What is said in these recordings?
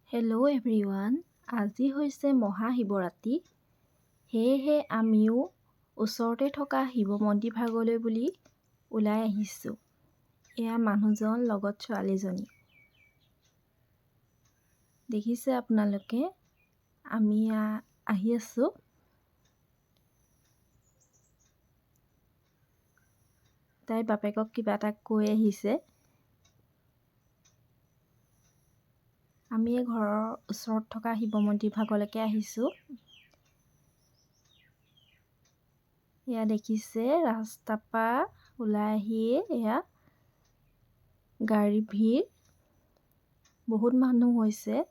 Hello' everyone, আজি হৈছে মহাশিৱৰাত্ৰি। সেয়েহে আমিও ওচৰতে থকা শিৱ মন্দিৰ ভাগলৈ বুলি ওলাই আহিছোঁ। এয়া মানুহজন লগত ছোৱালীজনী। দেখিছে আপোনালোকে, আমি আহি আছোঁ। তাই বাপেকক কিবা এটা কৈ আহিছে। আমি ঘৰৰ ওচৰত থকা শিৱ মন্দিৰ ভাগলৈকে আহিছোঁ। এয়া দেখিছে, ৰাস্তাৰ পৰা ওলাই আহিয়ে এয়া গাড়ীৰ ভিৰ। বহুত মানুহ হৈছে,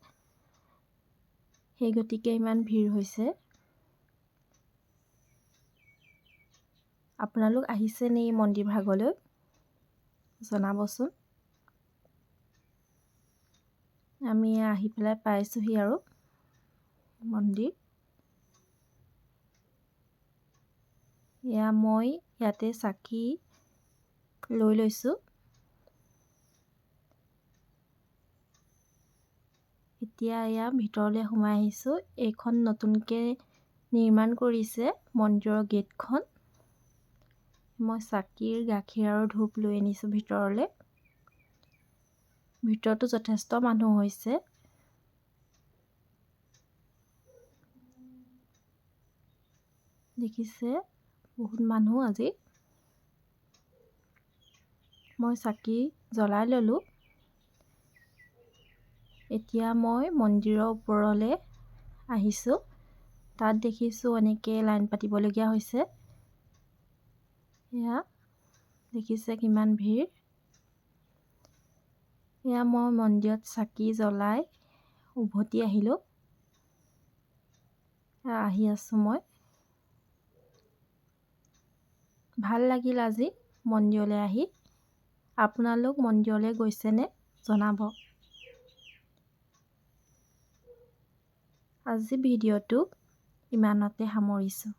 সেই গতিকে ইমান ভিৰ হৈছে। আপোনালোক আহিছে নি মন্দিৰ ভাগলৈ? জনাবচোন। আমি আহি পেলাই পাইছোঁহি আৰু মন্দিৰ। এয়া মই ইয়াতে চাকি লৈ লৈছোঁ। এতিয়া এয়া ভিতৰলৈ সোমাই আহিছোঁ। এইখন নতুনকৈ নিৰ্মাণ কৰিছে মন্দিৰৰ গেটখন। মই চাকিৰ গাখীৰ আৰু ধূপ লৈ আনিছোঁ ভিতৰলৈ। ভিতৰতো যথেষ্ট মানুহ হৈছে। দেখিছে, বহুত মানুহ আজি। মই চাকি জ্বলাই ল'লোঁ। এতিয়া মই মন্দিৰৰ ওপৰলৈ আহিছোঁ। তাত দেখিছোঁ অনেকে লাইন পাতিবলগীয়া হৈছে। এয়া দেখিছে কিমান ভিৰ। এয়া মই মন্দিৰত চাকি জ্বলাই উভতি আহিলোঁ। আহি আছোঁ মই। ভাল লাগিল আজি মন্দিৰলৈ আহি। আপোনালোক মন্দিৰলৈ গৈছেনে জনাব। আজি ভিডিঅ'টো ইমানতে সামৰিছোঁ।